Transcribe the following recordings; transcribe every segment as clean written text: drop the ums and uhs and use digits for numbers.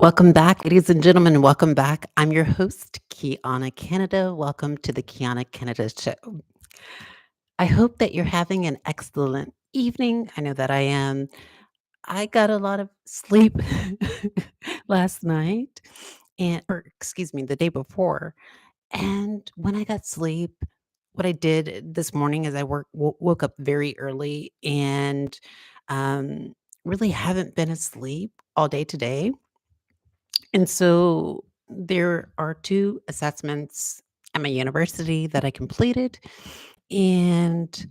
Welcome back, ladies and gentlemen. Welcome back. I'm your host, Quianna Canada. Welcome to the Quianna Canada Show. I hope that you're having an excellent evening. I know that I am. I got a lot of sleep last night, or excuse me, the day before. And when I got sleep, what I did this morning is woke up very early and um, really haven't been asleep all day today. And so there are 2 assessments at my university that I completed, and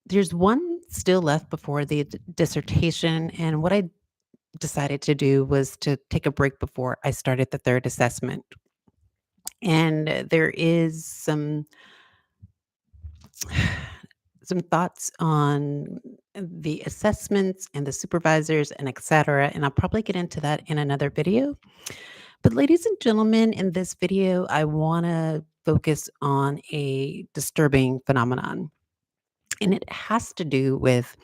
there's one still left before the dissertation. And what I decided to do was to take a break before I started the 3rd assessment. And there is some thoughts on the assessments and the supervisors and et cetera, and I'll probably get into that in another video. But ladies and gentlemen, in this video, I want to focus on a disturbing phenomenon, and it has to do with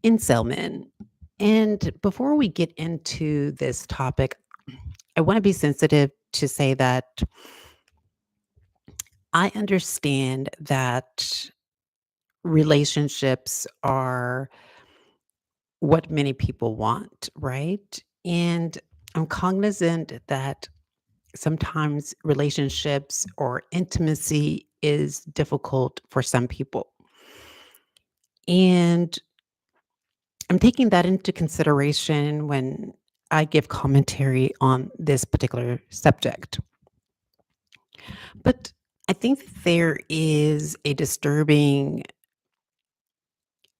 incel men. And before we get into this topic, I want to be sensitive to say that I understand that relationships are what many people want, right? And I'm cognizant that sometimes relationships or intimacy is difficult for some people. And I'm taking that into consideration when I give commentary on this particular subject. But I think there is a disturbing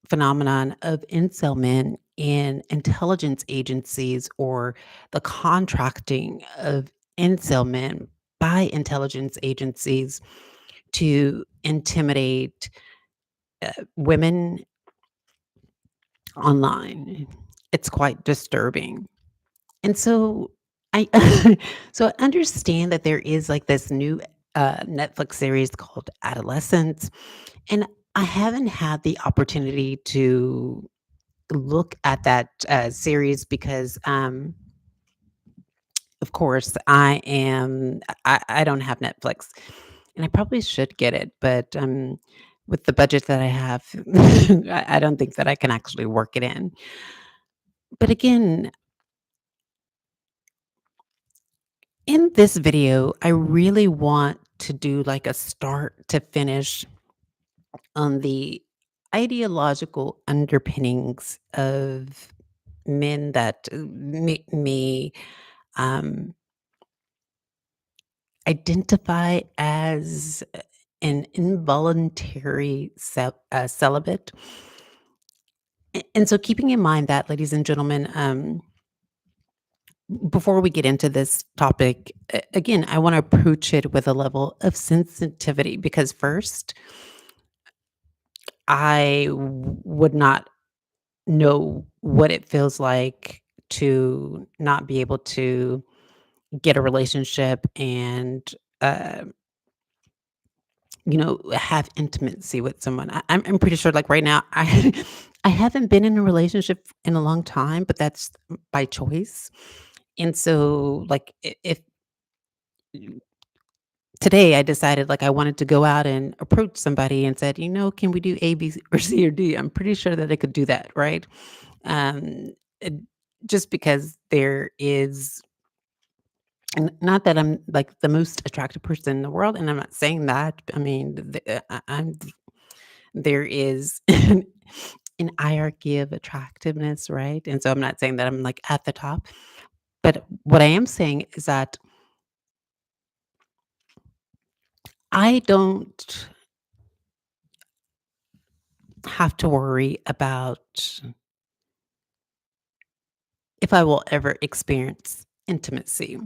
phenomenon of incel men in intelligence agencies or the contracting of incel men by intelligence agencies to intimidate women online. It's quite disturbing. And so I so I understand that there is like this new Netflix series called Adolescence, and I haven't had the opportunity to look at that series because of course I don't have Netflix, and I probably should get it, but with the budget that I have, I don't think that I can actually work it in. But again, in this video, I really want to do like a start to finish on the ideological underpinnings of men that make me um, identify as an involuntary celibate. And so, keeping in mind that, ladies and gentlemen, before we get into this topic, again, I want to approach it with a level of sensitivity because, first, would not know what it feels like to not be able to get a relationship and, uh, have intimacy with someone. I'm pretty sure, like right now, I I haven't been in a relationship in a long time, but that's by choice. And so, like, if today I decided like I wanted to go out and approach somebody and said, can we do A, B, or C or D? I'm pretty sure that I could do that, right? Um, it- just because there is, and not that I'm like the most attractive person in the world, and I'm not saying that. I mean, there is an hierarchy of attractiveness, right? And so I'm not saying that I'm like at the top, but what I am saying is that I don't have to worry about if I will ever experience intimacy.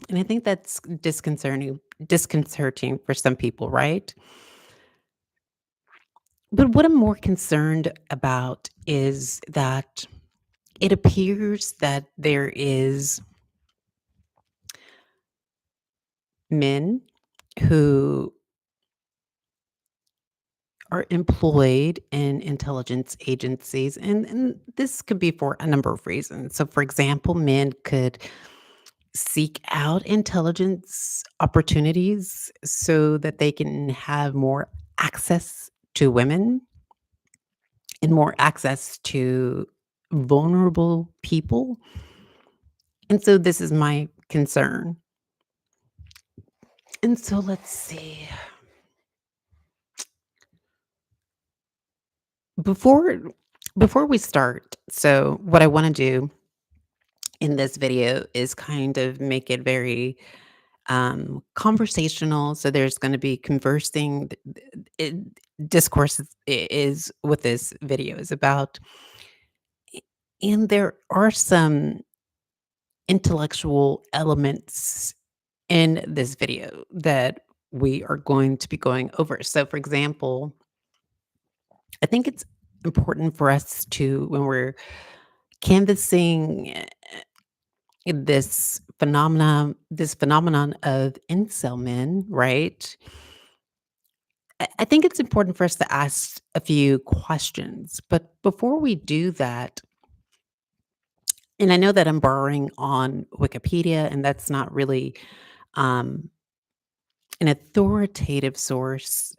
And I think that's disconcerting for some people, right? But what I'm more concerned about is that it appears that there is men who are employed in intelligence agencies, and this could be for a number of reasons. So, for example, men could seek out intelligence opportunities so that they can have more access to women and more access to vulnerable people. And so this is my concern. And so let's see. Before before we start, so what I want to do in this video is kind of make it very conversational. So there's going to be conversing. Discourse is what this video is about, and there are some intellectual elements in this video that we are going to be going over. So, for example, I think it's important for us to, when we're canvassing this phenomenon of incel men, right? I think it's important for us to ask a few questions. But before we do that, and I know that I'm borrowing on Wikipedia, and that's not really um, an authoritative source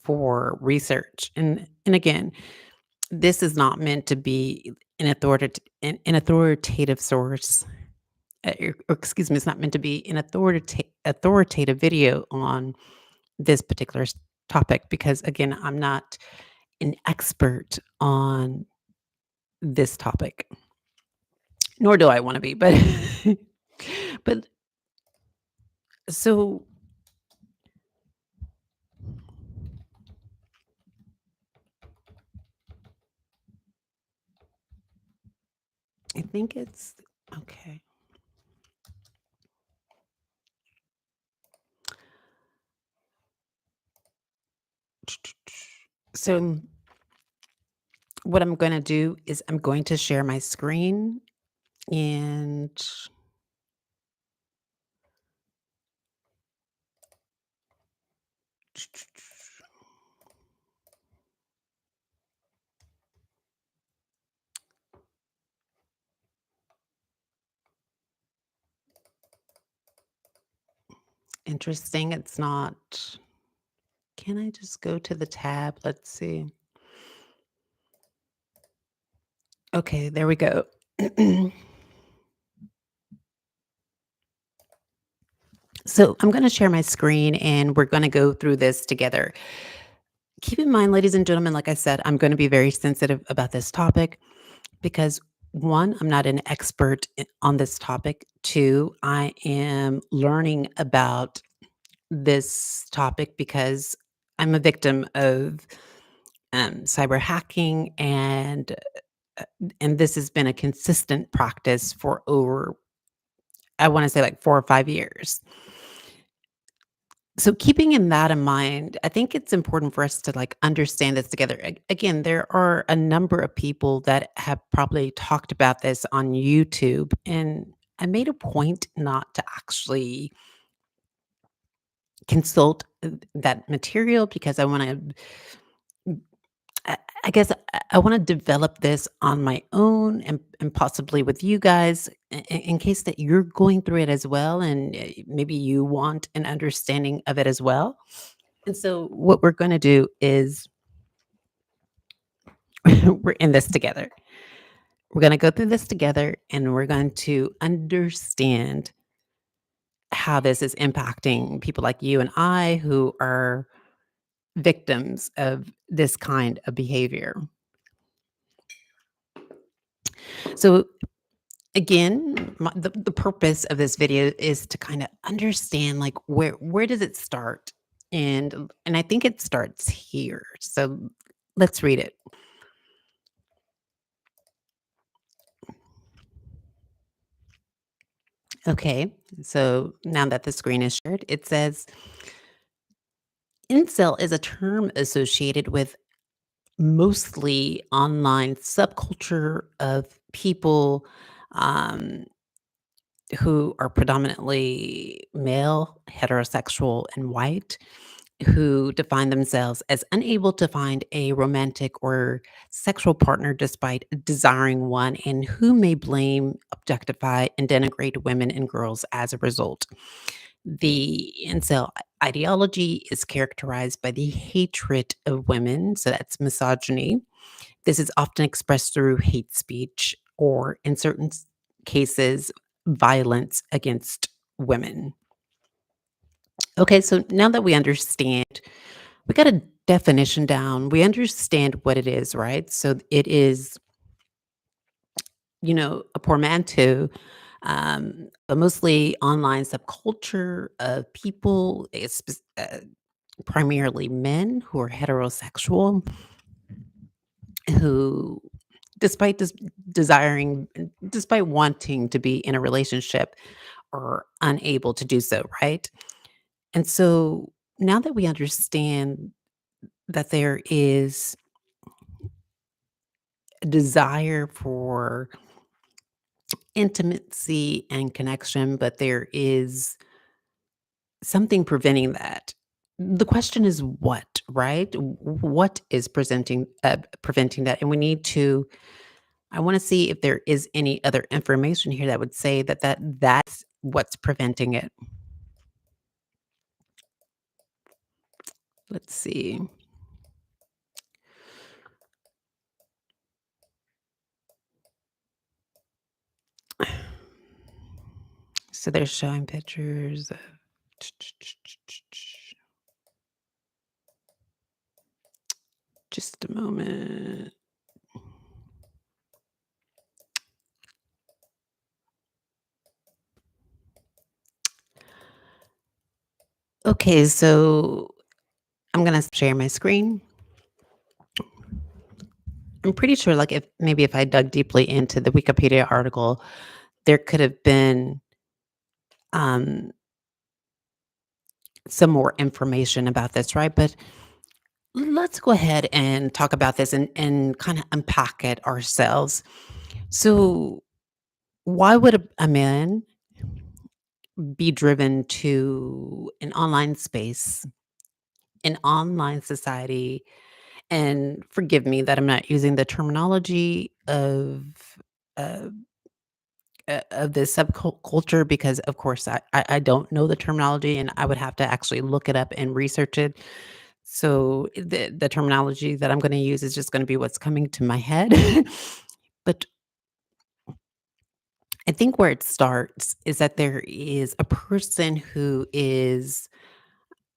for research. And again, this is not meant to be an authoritative source. Or excuse me, it's not meant to be an authoritative video on this particular topic because, again, I'm not an expert on this topic, nor do I want to be. But, but so I think it's okay. So what I'm going to do is I'm going to share my screen and interesting. It's not. Can I just go to the tab? Let's see. Okay, there we go. So I'm going to share my screen and we're going to go through this together. Keep in mind, ladies and gentlemen, like I said, I'm going to be very sensitive about this topic because one, I'm not an expert on this topic. Two, I am learning about this topic because I'm a victim of cyber hacking, uh, and this has been a consistent practice for over, I want to say, like 4 or 5 years. So keeping in that in mind, I think it's important for us to like understand this together. Again, there are a number of people that have probably talked about this on YouTube, and I made a point not to actually consult that material because I want to I guess I wanna develop this on my own and possibly with you guys in case that you're going through it as well, and, maybe you want an understanding of it as well. And so what we're gonna do is we're in this together. We're gonna go through this together, and we're going to understand how this is impacting people like you and I who are victims of this kind of behavior. So again, the purpose of this video is to kind of understand like where does it start, and I think it starts here. So let's read it. Okay, so now that the screen is shared, it says incel is a term associated with mostly online subculture of people um, who are predominantly male, heterosexual, and white. who define themselves as unable to find a romantic or sexual partner despite desiring one, and who may blame, objectify, and denigrate women and girls as a result. The incel ideology is characterized by the hatred of women, so that's misogyny. This is often expressed through hate speech or, in certain cases, violence against women. Okay, so now that we understand, we got a definition down. We understand what it is, right? So it is, a portmanteau, a mostly online subculture of people, primarily men who are heterosexual, who, despite desiring, despite wanting to be in a relationship, are unable to do so, right? And so now that we understand that there is a desire for intimacy and connection, but there is something preventing that. The question is what, right? What is preventing that? And we need to. I want to see if there is any other information here that would say that's what's preventing it. Let's see. So they're showing pictures of. Just a moment. Okay, so I'm gonna share my screen. I'm pretty sure, like, if I dug deeply into the Wikipedia article, there could have been um, some more information about this, right? But let's go ahead and talk about this and kind of unpack it ourselves. So, why would a man be driven to an online space, an online society? And forgive me that I'm not using the terminology uh, of this subculture because, of course, I don't know the terminology, and I would have to actually look it up and research it. So the terminology that I'm going to use is just going to be what's coming to my head. But I think where it starts is that there is a person who is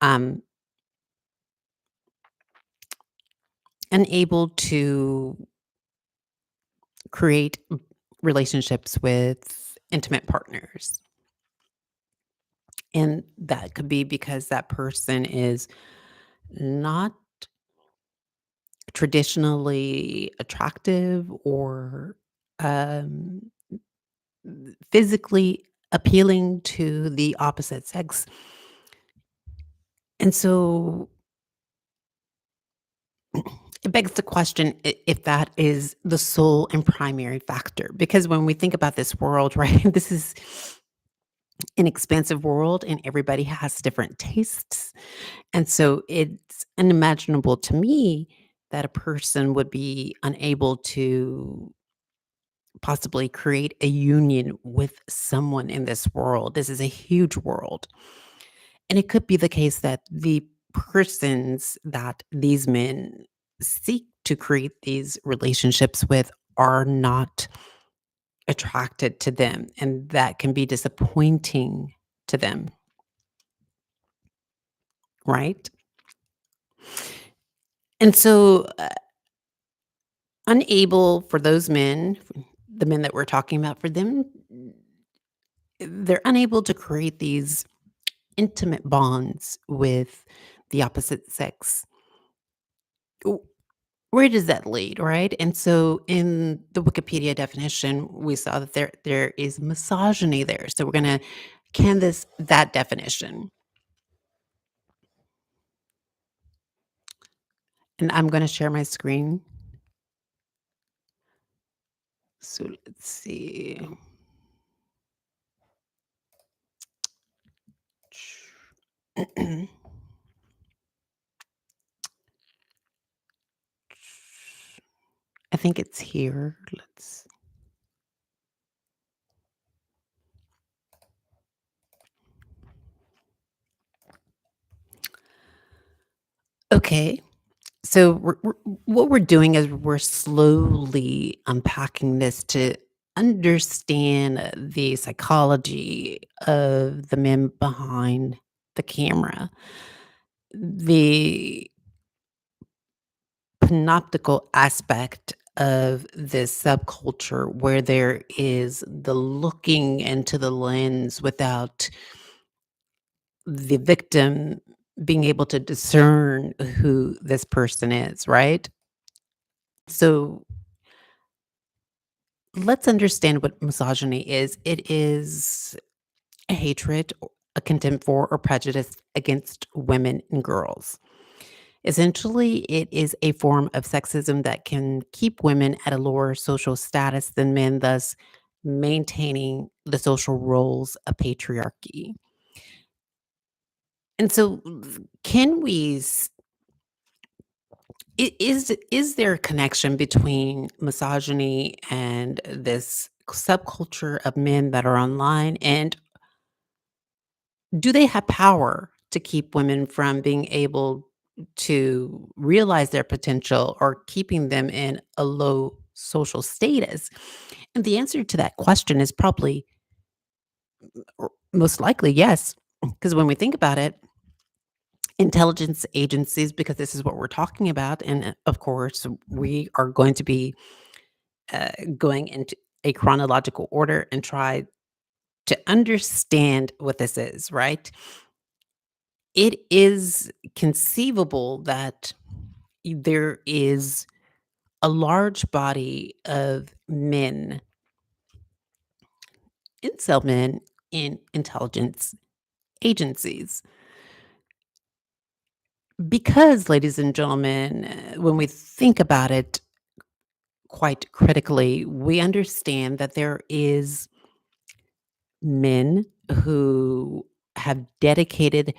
um, unable to create relationships with intimate partners. And that could be because that person is not traditionally attractive or um, physically appealing to the opposite sex. And so it begs the question if that is the sole and primary factor. Because when we think about this world, right, this is an expansive world and everybody has different tastes. And so it's unimaginable to me that a person would be unable to possibly create a union with someone in this world. This is a huge world. And it could be the case that the persons that these men seek to create these relationships with are not attracted to them. And that can be disappointing to them, right? And so, unable for those men, the men that we're talking about, for them, they're unable to create these intimate bonds with the opposite sex. W Where does that lead, right? And so in the Wikipedia definition, we saw that there is misogyny there. So we're gonna canvas that definition. And I'm gonna share my screen. So let's see. I think it's here. Let's Okay. So what we're doing is we're slowly unpacking this to understand the psychology of the men behind the camera. The panoptical aspect of this subculture where there is the looking into the lens without the victim being able to discern who this person is, right? So let's understand what misogyny is. It is a hatred, a contempt for, or prejudice against women and girls. Essentially, it is a form of sexism that can keep women at a lower social status than men, thus maintaining the social roles of patriarchy. And so, can we? Is there a connection between misogyny and this subculture of men that are online? And do they have power to keep women from being able to realize their potential or keeping them in a low social status? And the answer to that question is probably or most likely yes. Because when we think about it, intelligence agencies, because this is what we're talking about, and of course, we are going to be going into a chronological order and try to understand what this is, right? It is conceivable that there is a large body of men, incel men, in intelligence agencies. Because, ladies and gentlemen, when we think about it quite critically, we understand that there is men who have dedicated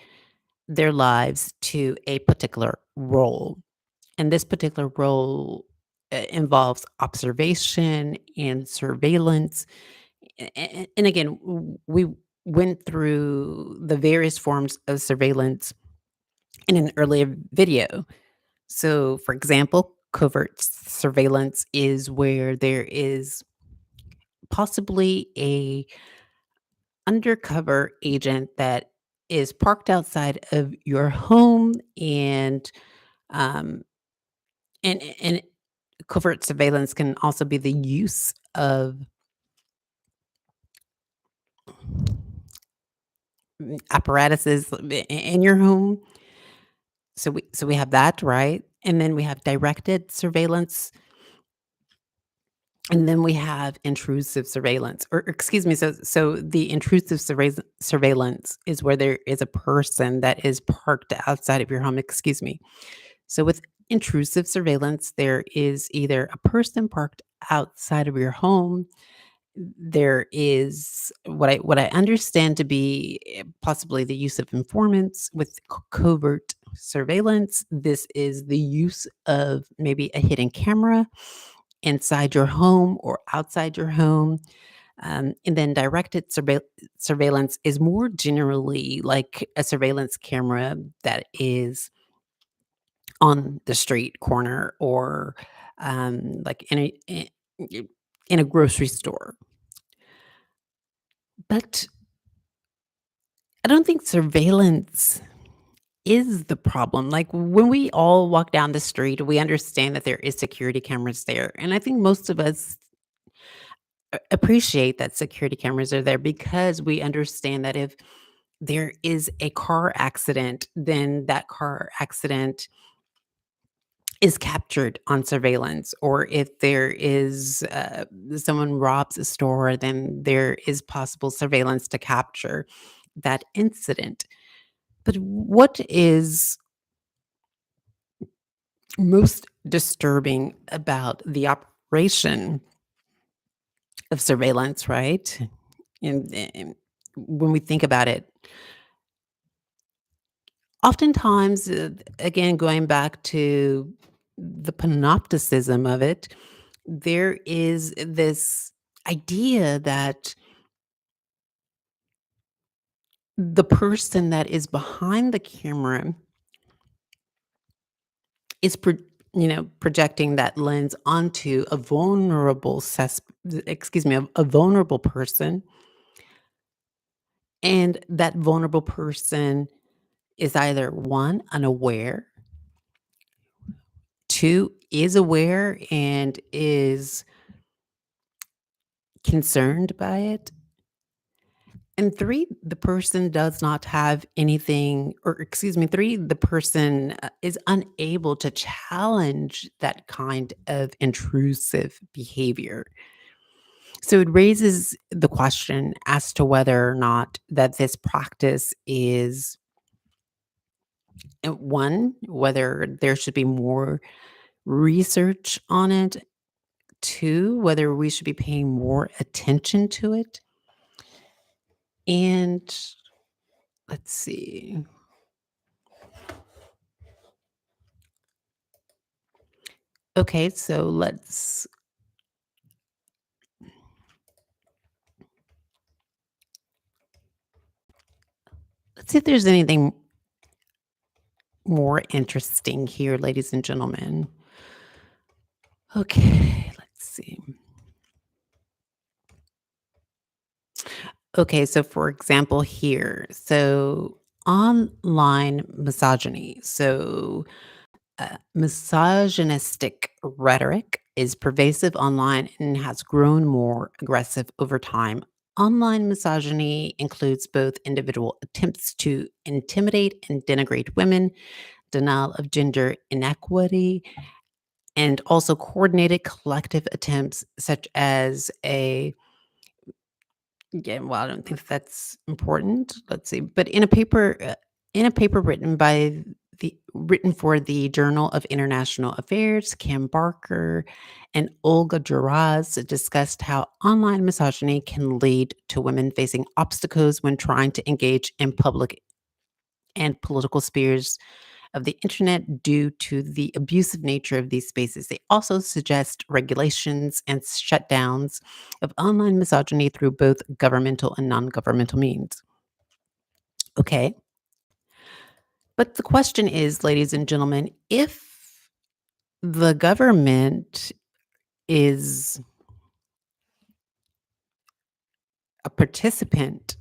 their lives to a particular role. And this particular role involves observation and surveillance. And again, we went through the various forms of surveillance in an earlier video. So, for example, covert surveillance is where there is possibly a undercover agent that is parked outside of your home um and covert surveillance can also be the use of apparatuses in your home. So we have that, right? And then we have directed surveillance, and then we have intrusive surveillance. Or excuse me, so the intrusive surveillance is where there is a person that is parked outside of your home, excuse me. So with intrusive surveillance, there is either a person parked outside of your home. There is what I understand to be possibly the use of informants with covert surveillance. This is the use of maybe a hidden camera inside your home or outside your home. And then directed surveillance is more generally like a surveillance camera that is on the street corner or like in a grocery store. But I don't think surveillance is the problem. Like when we all walk down the street, we understand that there is security cameras there. And I think most of us appreciate that security cameras are there because we understand that if there is a car accident, then that car accident is captured on surveillance. Or if there is someone robs a store, then there is possible surveillance to capture that incident. But what is most disturbing about the operation of surveillance, right? And when we think about it, oftentimes, again, going back to the panopticism of it, there is this idea that the person that is behind the camera is projecting that lens onto a vulnerable a vulnerable person, and that vulnerable person is either one, unaware, two, is aware and is concerned by it, and three, the person does not have anything, or excuse me, three, the person is unable to challenge that kind of intrusive behavior. So it raises the question as to whether or not that this practice is one, whether there should be more research on it, two, whether we should be paying more attention to it. And let's see. Okay, so let's see if there's anything more interesting here, ladies and gentlemen. Okay, let's see. Okay, so for example, here, so online misogyny. So, misogynistic rhetoric is pervasive online and has grown more aggressive over time. Online misogyny includes both individual attempts to intimidate and denigrate women, denial of gender inequity, and also coordinated collective attempts such as a yeah, well, I don't think that's important. Let's see. But in a paper written for the Journal of International Affairs, Kim Barker and Olga Duras discussed how online misogyny can lead to women facing obstacles when trying to engage in public and political spheres of the internet due to the abusive nature of these spaces. They also suggest regulations and shutdowns of online misogyny through both governmental and non governmental means. Okay. But the question is, ladies and gentlemen, if the government is a participant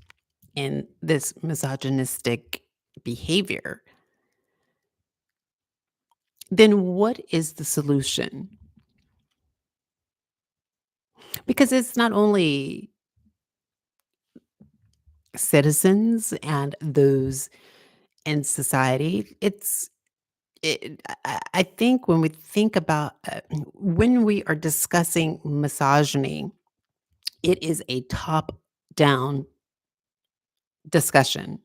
in this misogynistic behavior, then what is the solution? Because it's not only citizens and those in society. I think when we think about when we are discussing misogyny, it is a top down discussion.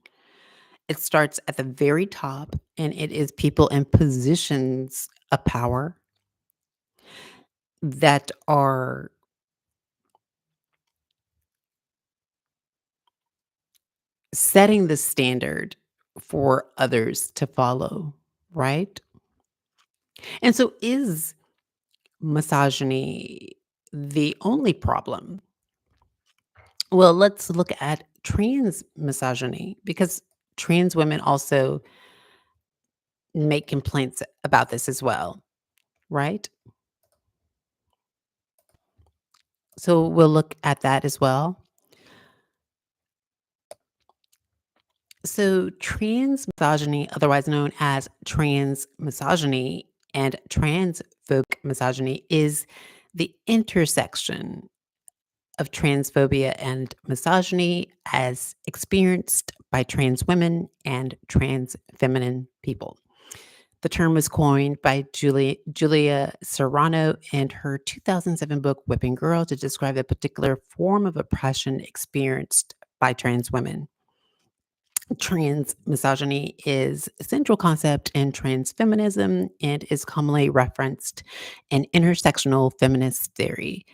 It starts at the very top, and it is people in positions of power that are setting the standard for others to follow, right? And so, is misogyny the only problem? Well, let's look at trans misogyny because trans women also make complaints about this as well, right? So we'll look at that as well. So, trans misogyny, otherwise known as trans misogyny and transphobic misogyny, is the intersection of transphobia and misogyny as experienced by trans women and trans feminine people. The term was coined by Julia Serano in her 2007 book Whipping Girl to describe a particular form of oppression experienced by trans women. Trans misogyny is a central concept in trans feminism and is commonly referenced in intersectional feminist theory.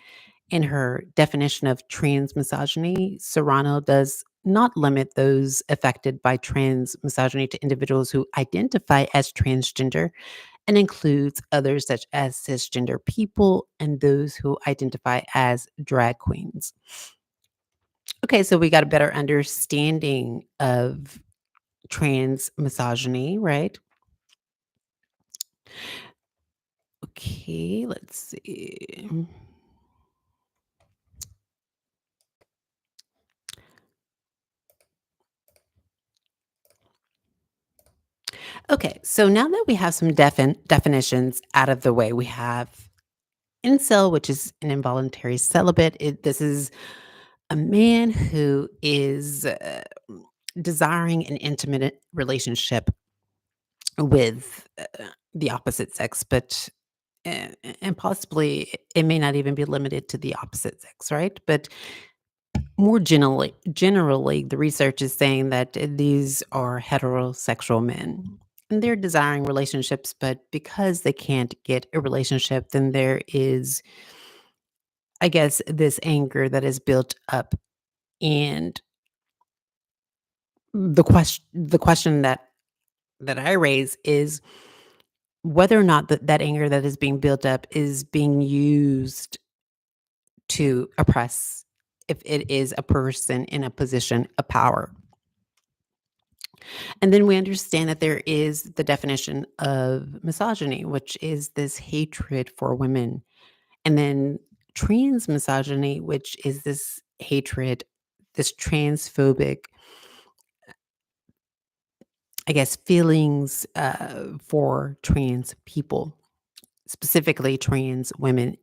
In her definition of trans misogyny, Serrano does not limit those affected by trans misogyny to individuals who identify as transgender, and includes others such as cisgender people and those who identify as drag queens. Okay, so we got a better understanding of trans misogyny, right? Okay, let's see. Okay, so now that we have some definitions out of the way, we have incel, which is an involuntary celibate. This is a man who is desiring an intimate relationship with the opposite sex, but and possibly it may not even be limited to the opposite sex, right? But more generally, the research is saying that these are heterosexual men. And they're desiring relationships, but because they can't get a relationship, then there is, I guess, this anger that is built up. And the question that I raise is whether or not that anger that is being built up is being used to oppress if it is a person in a position of power. And then we understand that there is the definition of misogyny, which is this hatred for women. And then trans misogyny, which is this hatred, this transphobic, I guess, feelings for trans people, specifically trans women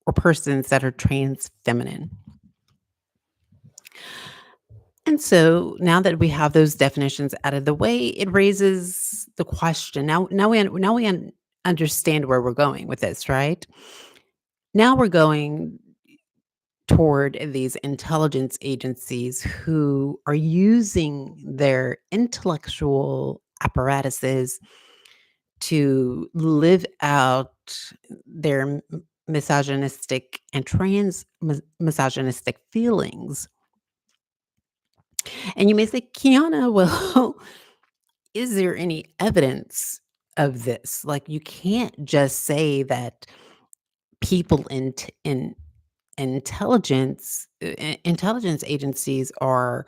or persons that are trans feminine. And so now that we have those definitions out of the way, it raises the question. Now we understand where we're going with this, right? Now we're going toward these intelligence agencies who are using their intellectual apparatuses to live out their misogynistic and misogynistic feelings. And you may say, Kiana, well, is there any evidence of this? Like, you can't just say that people in intelligence agencies are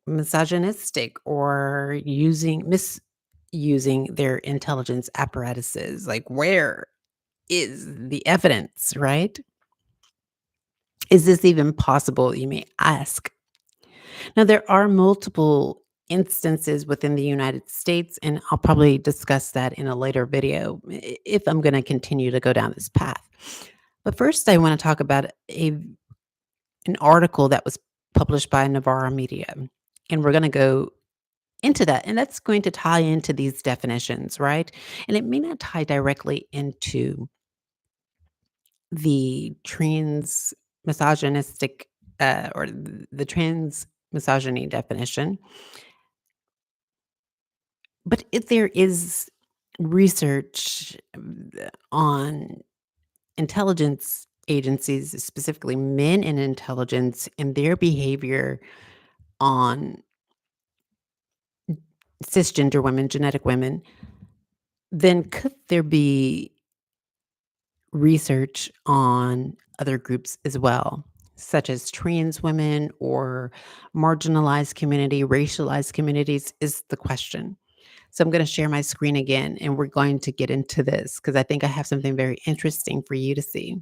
misogynistic or misusing their intelligence apparatuses. Like, where is the evidence, right? Is this even possible, you may ask? Now, there are multiple instances within the United States, and I'll probably discuss that in a later video if I'm going to continue to go down this path. But first, I want to talk about an article that was published by Navarra Media, and we're going to go into that, and that's going to tie into these definitions, right? And it may not tie directly into the trans misogynistic or the trans misogyny definition. But if there is research on intelligence agencies, specifically men in intelligence and their behavior on cisgender women, genetic women, then could there be research on other groups as well, such as trans women or marginalized community, racialized communities is the question. So I'm going to share my screen again and we're going to get into this because I think I have something very interesting for you to see.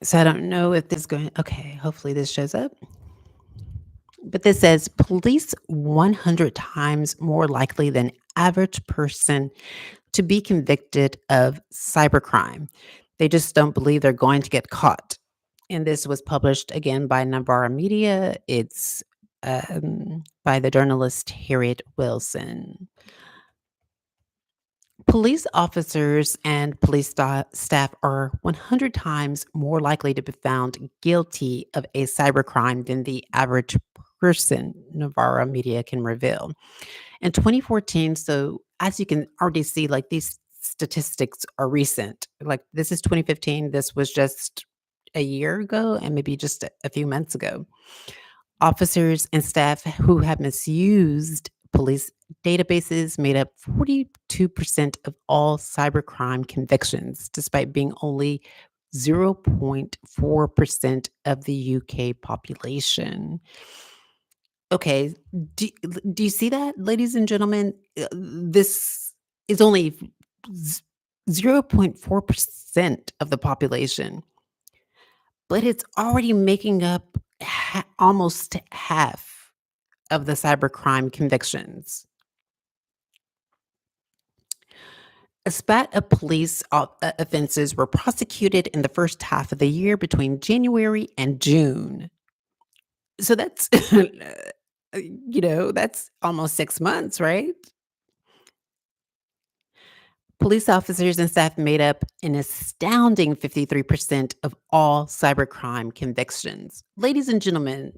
So I don't know if this is going, okay, hopefully this shows up. But this says police 100 times more likely than average person to be convicted of cybercrime. They just don't believe they're going to get caught. And this was published again by Navarra Media. It's by the journalist Harriet Wilson. Police officers and police staff are 100 times more likely to be found guilty of a cybercrime than the average person, Navarra Media can reveal. In 2014, so as you can already see, like these statistics are recent. Like, this is 2015, this was just a year ago and maybe just a few months ago. Officers and staff who have misused police databases made up 42% of all cybercrime convictions, despite being only 0.4% of the UK population. Okay, do, do you see that, ladies and gentlemen? This is only z- 0.4% of the population, but it's already making up almost half of the cybercrime convictions. A spat of police offenses were prosecuted in the first half of the year between January and June. So that's, that's almost 6 months, right? Police officers and staff made up an astounding 53% of all cybercrime convictions. Ladies and gentlemen,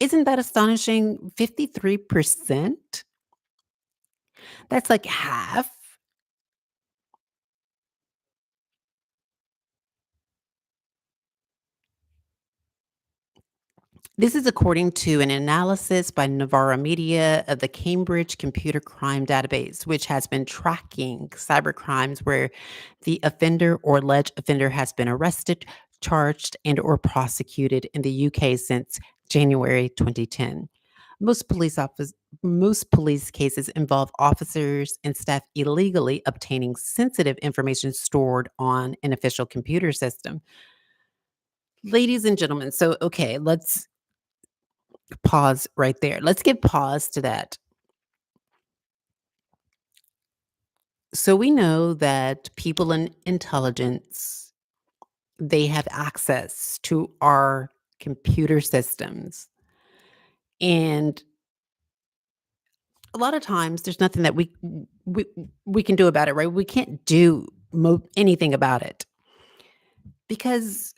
isn't that astonishing? 53%? That's like half. This is according to an analysis by Navarra Media of the Cambridge Computer Crime Database, which has been tracking cybercrimes where the offender or alleged offender has been arrested, charged, and or prosecuted in the UK since January 2010. Most police office Most police cases involve officers and staff illegally obtaining sensitive information stored on an official computer system. Ladies and gentlemen, so okay, let's pause right there. Let's give pause to that. So we know that people in intelligence, they have access to our computer systems. And a lot of times there's nothing that we we can do about it, right? We can't do anything about it because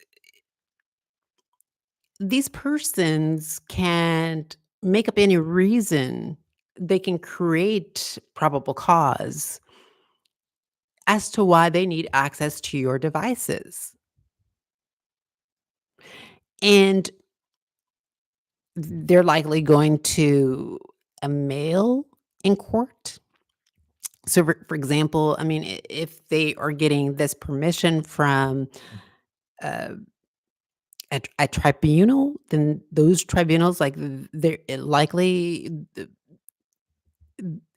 these persons can't make up any reason. They can create probable cause as to why they need access to your devices. And they're likely going to a male in court. So, for example, I mean, if they are getting this permission from uh, a tribunal, then those tribunals, like, they're likely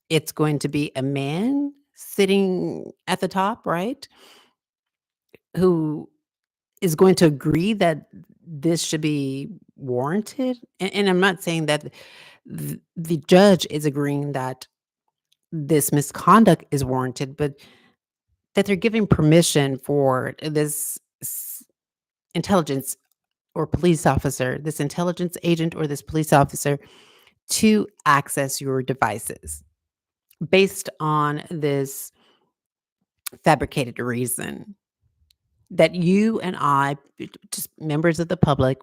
it's going to be a man sitting at the top, right? Who is going to agree that this should be warranted. And I'm not saying that the judge is agreeing that this misconduct is warranted, but that they're giving permission for this intelligence or police officer, this intelligence agent or this police officer to access your devices based on this fabricated reason that you and I, just members of the public,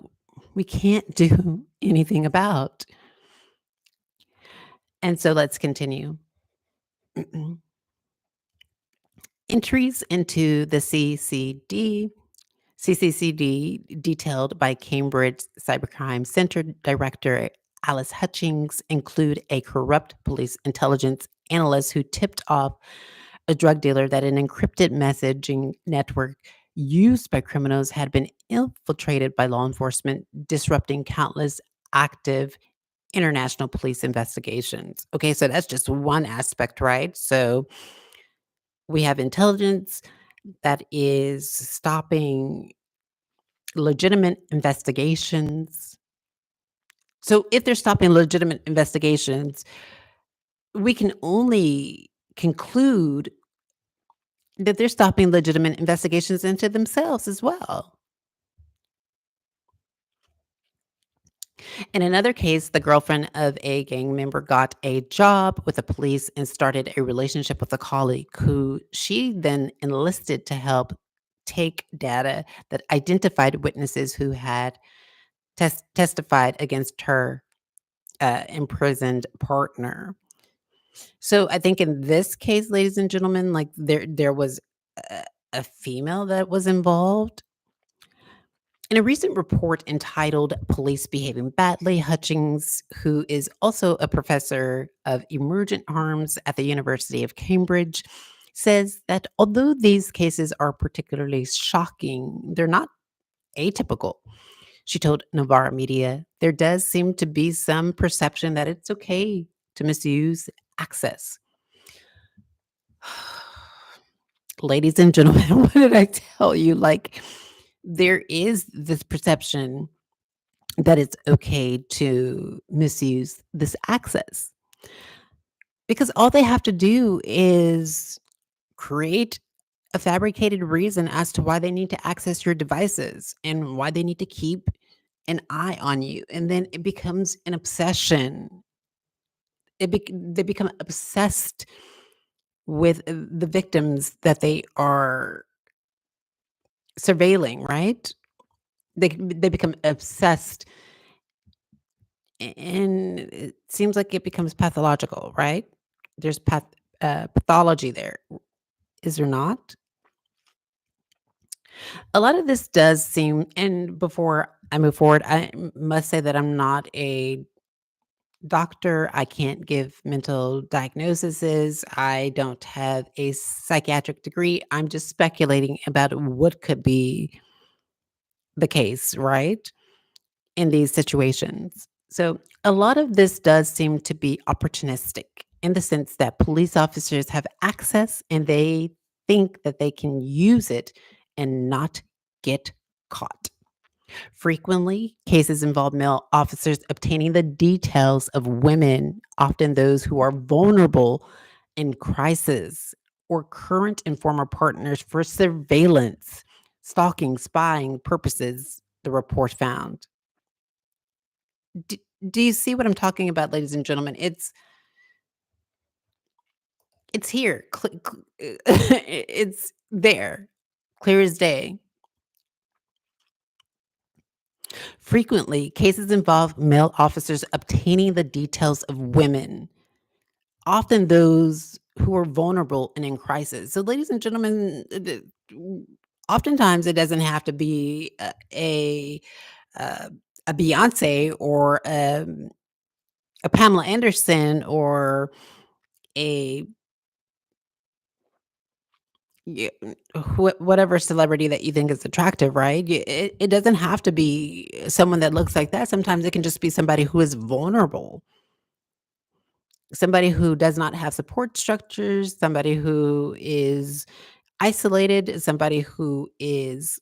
we can't do anything about. And so let's continue. Entries into the CCCD, detailed by Cambridge Cybercrime Center Director Alice Hutchings, include a corrupt police intelligence analyst who tipped off a drug dealer that an encrypted messaging network used by criminals had been infiltrated by law enforcement, disrupting countless active international police investigations. Okay, so that's just one aspect, right? So we have intelligence that is stopping legitimate investigations. So if they're stopping legitimate investigations, we can only conclude that they're stopping legitimate investigations into themselves as well. In another case, the girlfriend of a gang member got a job with the police and started a relationship with a colleague who she then enlisted to help take data that identified witnesses who had testified against her imprisoned partner. So I think in this case, ladies and gentlemen, like there was a female that was involved. In a recent report entitled Police Behaving Badly, Hutchings, who is also a professor of emergent harms at the University of Cambridge, says that although these cases are particularly shocking, they're not atypical. She told Novara Media, there does seem to be some perception that it's okay to misuse access. Ladies and gentlemen, what did I tell you? Like, there is this perception that it's okay to misuse this access because all they have to do is create a fabricated reason as to why they need to access your devices and why they need to keep an eye on you. And then it becomes an obsession. They become obsessed with the victims that they are surveilling, right? They become obsessed, and it seems like it becomes pathological, right? There's pathology there, is there not? A lot of this does seem, and before I move forward, must say that I'm not a doctor. I can't give mental diagnoses. I don't have a psychiatric degree. I'm just speculating about what could be the case, right? In these situations. So, a lot of this does seem to be opportunistic in the sense that police officers have access and they think that they can use it and not get caught. Frequently, cases involve male officers obtaining the details of women, often those who are vulnerable in crisis or current and former partners for surveillance, stalking, spying purposes, the report found. D do you see what I'm talking about, ladies and gentlemen? It's here, it's there, clear as day. Frequently, cases involve male officers obtaining the details of women, often those who are vulnerable and in crisis. So, ladies and gentlemen, oftentimes it doesn't have to be uh, a Beyonce or a Pamela Anderson or a yeah, whatever celebrity that you think is attractive, right? It doesn't have to be someone that looks like that. Sometimes it can just be somebody who is vulnerable, somebody who does not have support structures, somebody who is isolated, somebody who is,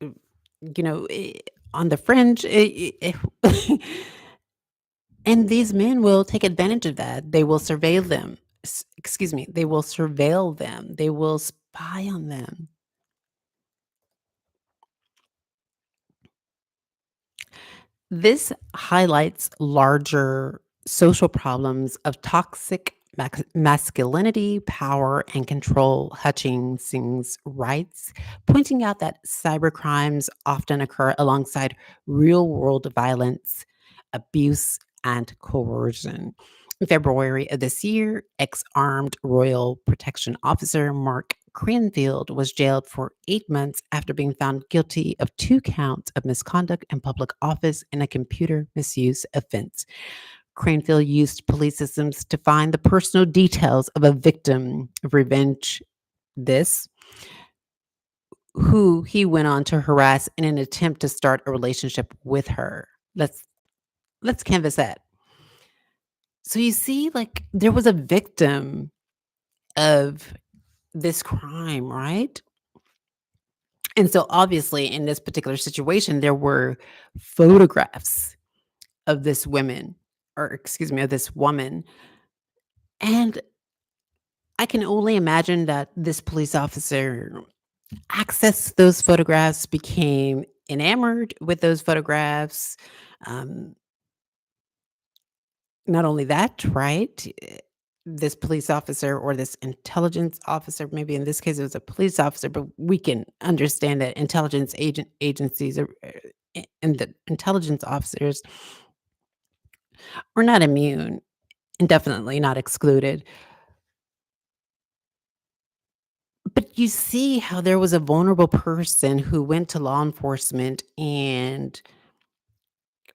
mm, on the fringe. And these men will take advantage of that. They will surveil them. Excuse me. They will surveil them. They will spy on them. This highlights larger social problems of toxic masculinity, power, and control. Hutchinson's writes, pointing out that cybercrimes often occur alongside real world violence, abuse, and coercion. In February of this year, ex armed Royal Protection Officer Mark Cranfield was jailed for 8 months after being found guilty of 2 counts of misconduct in public office and a computer misuse offense. Cranfield used police systems to find the personal details of a victim of revenge, this, who he went on to harass in an attempt to start a relationship with her. Let's canvas that. So you see, like there was a victim of this crime, right? And so obviously in this particular situation, there were photographs of this women, or excuse me, of this woman. And I can only imagine that this police officer accessed those photographs, became enamored with those photographs. Um, Not only that, right? This police officer or this intelligence officer, maybe in this case it was a police officer, but we can understand that intelligence agencies are, and the intelligence officers or not immune, and definitely not excluded. But you see how there was a vulnerable person who went to law enforcement and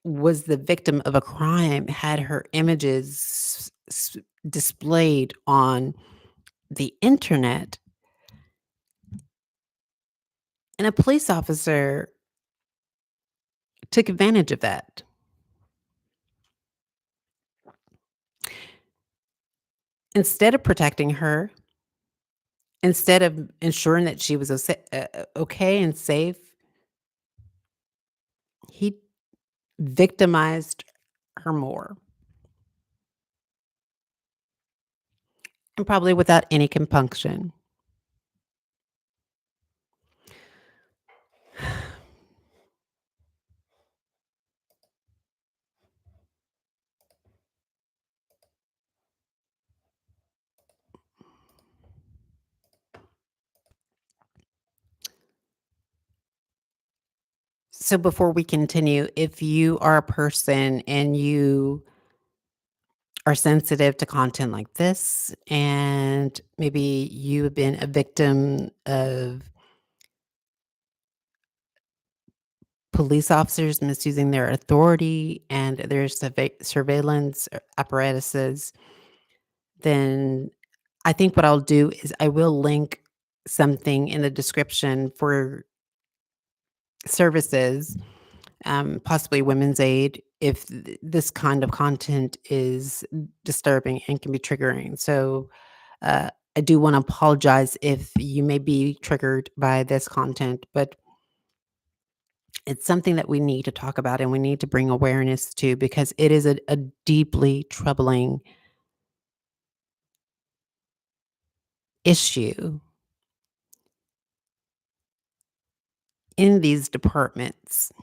was the victim of a crime, had her images displayed on the internet, and a police officer took advantage of that. Instead of protecting her, instead of ensuring that she was okay and safe, he victimized her more, and probably without any compunction. So before we continue, if you are a person and you are sensitive to content like this, and maybe you have been a victim of police officers misusing their authority and their surveillance apparatuses, then I think what I'll do is I will link something in the description for services, possibly Women's Aid, if this kind of content is disturbing and can be triggering. So I do want to apologize if you may be triggered by this content, but it's something that we need to talk about and we need to bring awareness to because it is a deeply troubling issue in these departments.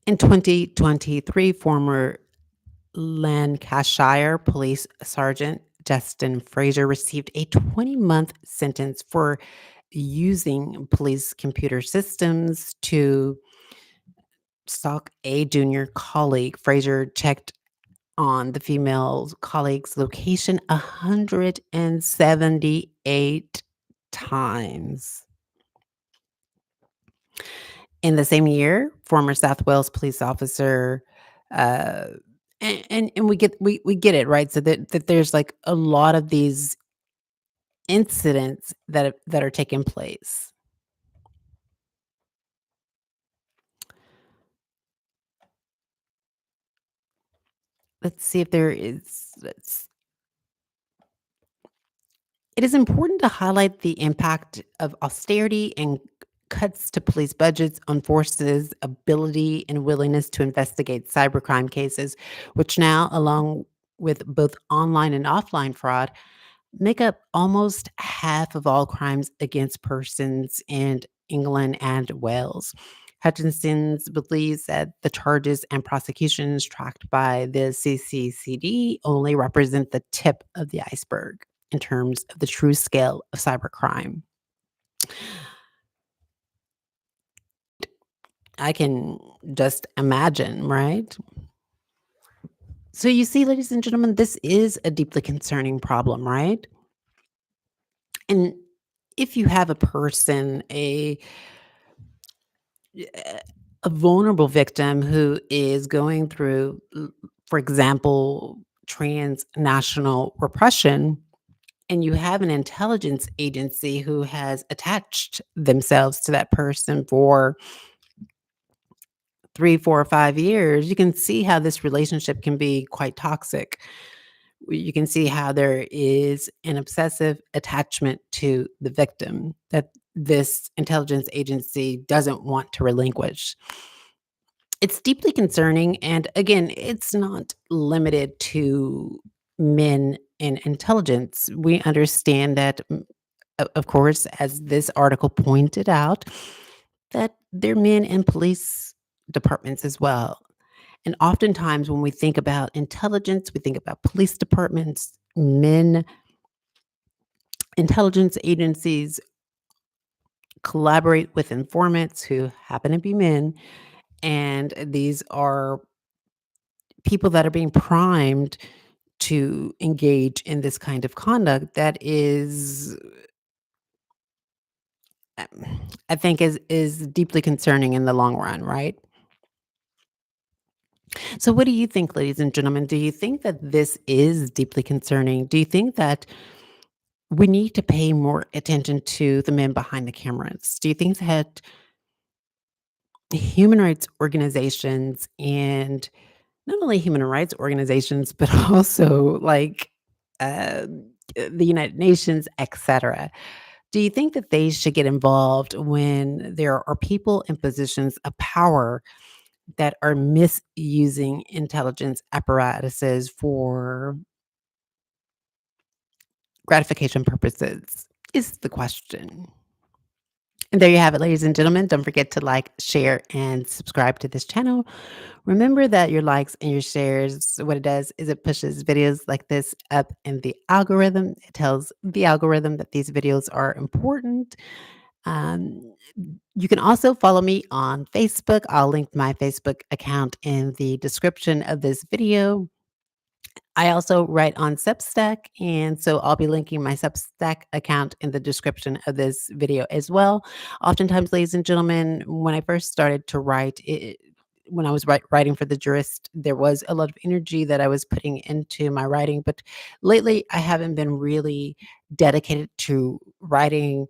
In 2023, former Lancashire Police Sergeant Justin Fraser received a 20-month sentence for using police computer systems to stalk a junior colleague. Fraser checked on the female colleague's location 178 times. In the same year, former South Wales police officer, uh, and we get it, right? So that there's, like, a lot of these incidents that are taking place. Let's see if there is let's It is important to highlight the impact of austerity and cuts to police budgets on forces' ability and willingness to investigate cybercrime cases, which now, along with both online and offline fraud, make up almost half of all crimes against persons in England and Wales. Hutchinson believes that the charges and prosecutions tracked by the CCCD only represent the tip of the iceberg in terms of the true scale of cybercrime. I can just imagine, right? So, you see, ladies and gentlemen, this is a deeply concerning problem, right? And if you have a person, a vulnerable victim who is going through, for example, transnational repression, and you have an intelligence agency who has attached themselves to that person for 3, 4, or 5 years, you can see how this relationship can be quite toxic. You can see how there is an obsessive attachment to the victim that this intelligence agency doesn't want to relinquish. It's deeply concerning, and again, it's not limited to men in intelligence. We understand that, of course, as this article pointed out, that there are men in police departments as well. And oftentimes, when we think about intelligence, we think about police departments, men, intelligence agencies collaborate with informants who happen to be men, and these are people that are being primed to engage in this kind of conduct that is, I think is deeply concerning in the long run, right? So what do you think, ladies and gentlemen? Do you think that this is deeply concerning? Do you think that we need to pay more attention to the men behind the cameras? Do you think that human rights organizations and not only human rights organizations, but also like uh, the United Nations, etc. Do you think that they should get involved when there are people in positions of power that are misusing intelligence apparatuses for gratification purposes? Is the question. And there you have it, ladies and gentlemen. Don't forget to like, share, and subscribe to this channel. Remember that your likes and your shares, what it does is it pushes videos like this up in the algorithm. It tells the algorithm that these videos are important. Um, you can also follow me on Facebook. I'll link my Facebook account in the description of this video. I also write on Substack, and so I'll be linking my Substack account in the description of this video as well. Oftentimes, ladies and gentlemen, when I first started to write, when I was writing for the jurist, there was a lot of energy that I was putting into my writing. But lately, I haven't been really dedicated to writing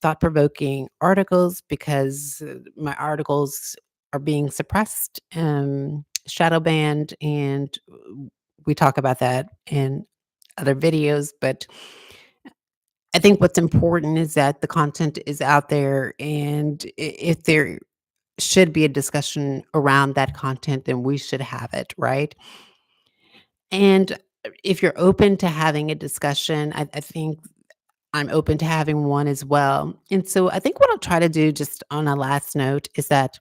thought provoking articles because my articles are being suppressed, shadow banned, and we talk about that in other videos. But I think what's important is that the content is out there, and if there should be a discussion around that content, then we should have it, right? And if you're open to having a discussion, I think I'm open to having one as well. And so I think what I'll try to do, just on a last note, is that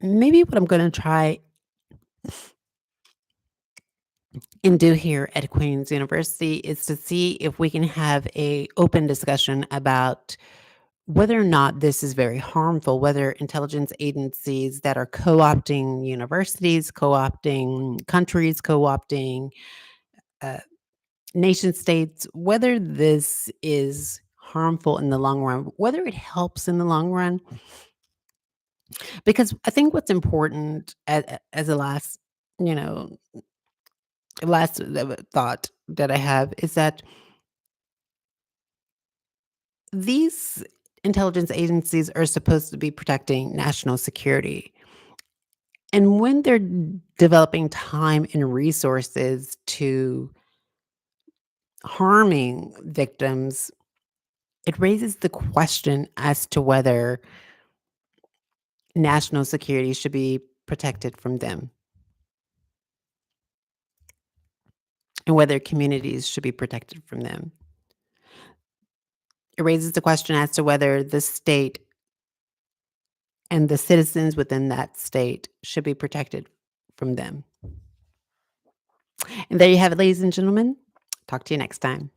maybe what I'm going to try and do here at Queen's University is to see if we can have a open discussion about whether or not this is very harmful, whether intelligence agencies that are co-opting universities, co-opting countries, co-opting uh, nation states, whether this is harmful in the long run, whether it helps in the long run. Because I think what's important as a last, you know, last thought that I have is that these intelligence agencies are supposed to be protecting national security. And when they're developing time and resources to harming victims, it raises the question as to whether national security should be protected from them and whether communities should be protected from them. It raises the question as to whether the state and the citizens within that state should be protected from them. And there you have it, ladies and gentlemen. Talk to you next time.